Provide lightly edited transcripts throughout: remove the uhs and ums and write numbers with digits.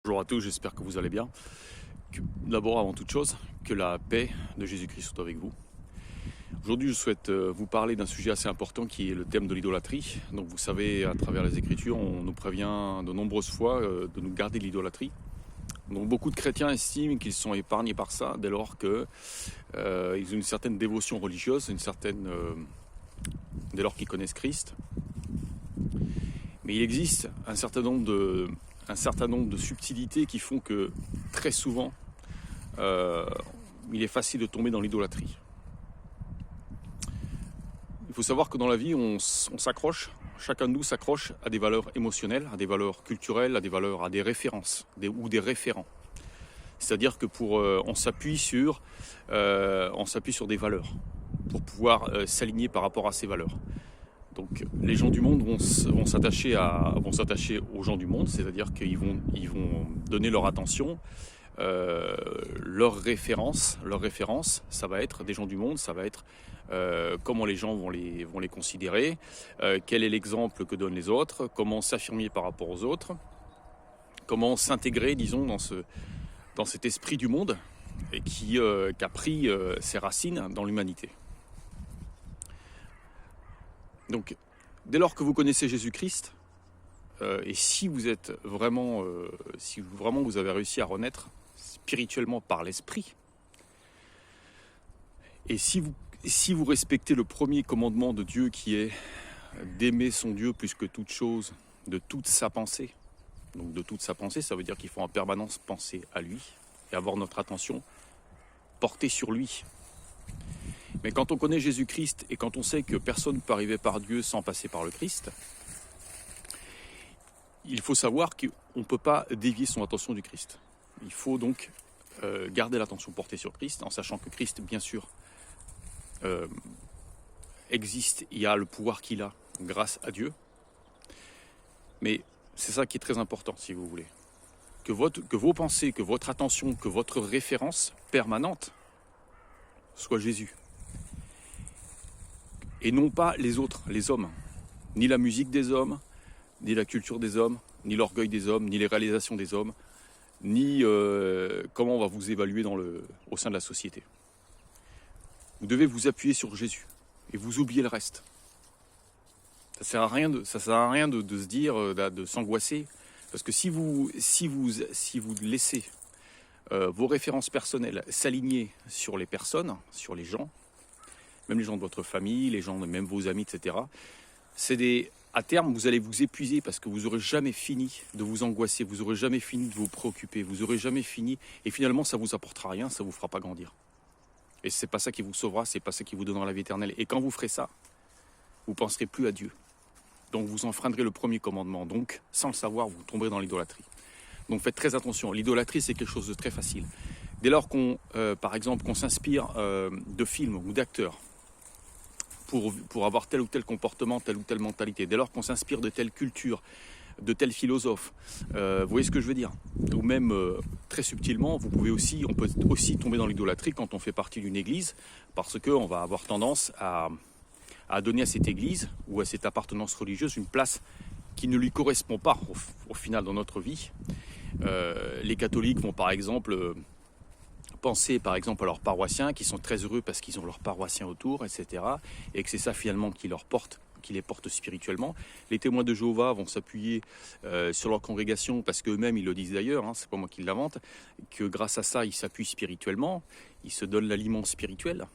Bonjour à tous, j'espère que vous allez bien. D'abord, avant toute chose, que la paix de Jésus-Christ soit avec vous. Aujourd'hui, je souhaite vous parler d'un sujet assez important qui est le thème de l'idolâtrie. Donc vous savez, à travers les Écritures, on nous prévient de nombreuses fois de nous garder de l'idolâtrie. Donc beaucoup de chrétiens estiment qu'ils sont épargnés par ça dès lors qu'ils ont une certaine dévotion religieuse, dès lors qu'ils connaissent Christ. Mais il existe un certain nombre de subtilités qui font que très souvent, il est facile de tomber dans l'idolâtrie. Il faut savoir que dans la vie, on s'accroche, chacun de nous s'accroche à des valeurs émotionnelles, à des valeurs culturelles, à des références ou des référents. C'est-à-dire que on s'appuie sur des valeurs pour pouvoir s'aligner par rapport à ces valeurs. Donc les gens du monde vont s'attacher aux gens du monde, c'est-à-dire qu'ils vont donner leur attention, leur référence, ça va être des gens du monde, ça va être comment les gens vont les considérer, quel est l'exemple que donnent les autres, comment s'affirmer par rapport aux autres, comment s'intégrer, disons, dans cet esprit du monde et qui a pris ses racines dans l'humanité. Donc, dès lors que vous connaissez Jésus-Christ, et si vous avez réussi à renaître spirituellement par l'Esprit, et si vous respectez le premier commandement de Dieu qui est d'aimer son Dieu plus que toute chose, de toute sa pensée, donc de toute sa pensée, ça veut dire qu'il faut en permanence penser à lui et avoir notre attention portée sur lui. Mais quand on connaît Jésus-Christ et quand on sait que personne ne peut arriver par Dieu sans passer par le Christ, il faut savoir qu'on ne peut pas dévier son attention du Christ. Il faut donc garder l'attention portée sur Christ, en sachant que Christ, bien sûr, existe, il a le pouvoir qu'il a grâce à Dieu. Mais c'est ça qui est très important, si vous voulez. Que vos pensées, que votre attention, que votre référence permanente soit Jésus. Et non pas les autres, les hommes. Ni la musique des hommes, ni la culture des hommes, ni l'orgueil des hommes, ni les réalisations des hommes, ni comment on va vous évaluer au sein de la société. Vous devez vous appuyer sur Jésus et vous oubliez le reste. Ça sert à rien de se dire, de s'angoisser, parce que si vous laissez vos références personnelles s'aligner sur les personnes, sur les gens, même les gens de votre famille, même vos amis, etc. À terme, vous allez vous épuiser parce que vous n'aurez jamais fini de vous angoisser, vous n'aurez jamais fini de vous préoccuper, vous n'aurez jamais fini, et finalement ça ne vous apportera rien, ça ne vous fera pas grandir. Et c'est pas ça qui vous sauvera, c'est pas ça qui vous donnera la vie éternelle. Et quand vous ferez ça, vous ne penserez plus à Dieu. Donc vous enfreindrez le premier commandement. Donc, sans le savoir, vous tomberez dans l'idolâtrie. Donc faites très attention. L'idolâtrie, c'est quelque chose de très facile. Dès lors par exemple, qu'on s'inspire de films ou d'acteurs pour avoir tel ou tel comportement, telle ou telle mentalité, dès lors qu'on s'inspire de telle culture, de tel philosophe, vous voyez ce que je veux dire? Ou même très subtilement, on peut aussi tomber dans l'idolâtrie quand on fait partie d'une église, parce qu'on va avoir tendance à donner à cette église ou à cette appartenance religieuse une place qui ne lui correspond pas au final dans notre vie. Les catholiques vont par exemple penser par exemple à leurs paroissiens qui sont très heureux parce qu'ils ont leurs paroissiens autour, etc. Et que c'est ça finalement qui les porte spirituellement. Les témoins de Jéhovah vont s'appuyer sur leur congrégation parce qu'eux-mêmes ils le disent d'ailleurs, c'est pas moi qui l'invente, que grâce à ça ils s'appuient spirituellement, ils se donnent l'aliment spirituel.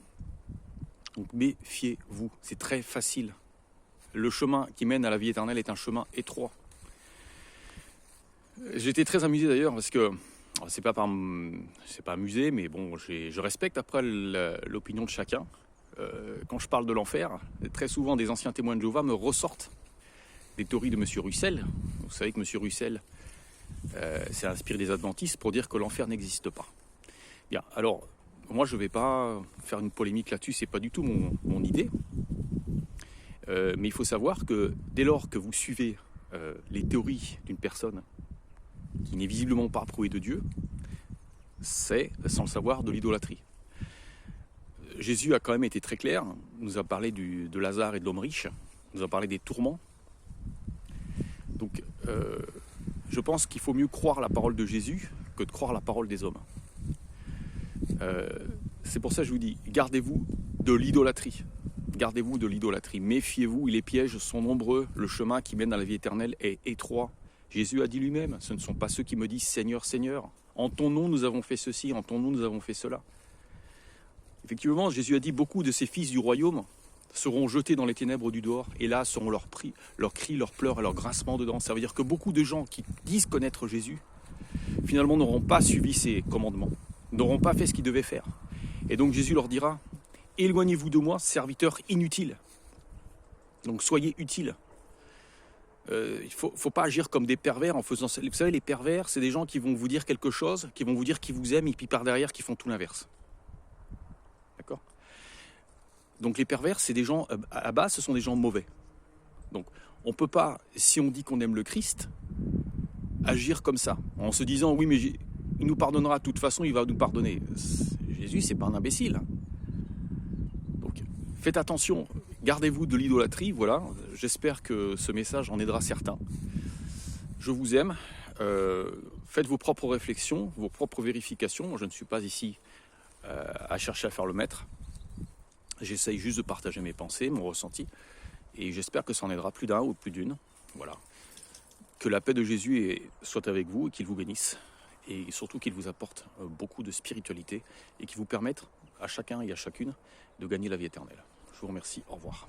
Donc méfiez-vous, c'est très facile. Le chemin qui mène à la vie éternelle est un chemin étroit. J'étais très amusé d'ailleurs parce que c'est pas amusé, mais bon, je respecte après l'opinion de chacun. Quand je parle de l'enfer, très souvent des anciens témoins de Jéhovah me ressortent des théories de M. Russell. Vous savez que M. Russell s'est inspiré des adventistes pour dire que l'enfer n'existe pas. Bien, alors, moi je ne vais pas faire une polémique là-dessus, c'est pas du tout mon idée. Mais il faut savoir que dès lors que vous suivez les théories d'une personne qui n'est visiblement pas approuvée de Dieu, c'est, sans le savoir, de l'idolâtrie. Jésus a quand même été très clair, il nous a parlé de Lazare et de l'homme riche, il nous a parlé des tourments. Donc, je pense qu'il faut mieux croire la parole de Jésus que de croire la parole des hommes. C'est pour ça que je vous dis, gardez-vous de l'idolâtrie. Gardez-vous de l'idolâtrie. Méfiez-vous, les pièges sont nombreux. Le chemin qui mène à la vie éternelle est étroit. Jésus a dit lui-même, ce ne sont pas ceux qui me disent Seigneur, Seigneur. En ton nom, nous avons fait ceci, en ton nom, nous avons fait cela. Effectivement, Jésus a dit, beaucoup de ces fils du royaume seront jetés dans les ténèbres du dehors, et là seront leurs cris, leurs pleurs et leurs grincements de dents. Ça veut dire que beaucoup de gens qui disent connaître Jésus, finalement n'auront pas suivi ses commandements, n'auront pas fait ce qu'ils devaient faire. Et donc Jésus leur dira, éloignez-vous de moi, serviteurs inutiles. Donc soyez utiles. Il ne faut pas agir comme des pervers en faisant ça. Vous savez, les pervers, c'est des gens qui vont vous dire quelque chose, qui vont vous dire qu'ils vous aiment, et puis par derrière, qui font tout l'inverse. D'accord ? Donc les pervers, c'est des gens, à la base, ce sont des gens mauvais. Donc on ne peut pas, si on dit qu'on aime le Christ, agir comme ça, en se disant, oui, mais il nous pardonnera de toute façon, il va nous pardonner. Jésus, c'est pas un imbécile. Donc faites attention, gardez-vous de l'idolâtrie, voilà. J'espère que ce message en aidera certains. Je vous aime. Faites vos propres réflexions, vos propres vérifications. Je ne suis pas ici à chercher à faire le maître. J'essaye juste de partager mes pensées, mon ressenti. Et j'espère que ça en aidera plus d'un ou plus d'une. Voilà. Que la paix de Jésus soit avec vous et qu'il vous bénisse. Et surtout qu'il vous apporte beaucoup de spiritualité et qu'il vous permette à chacun et à chacune de gagner la vie éternelle. Je vous remercie. Au revoir.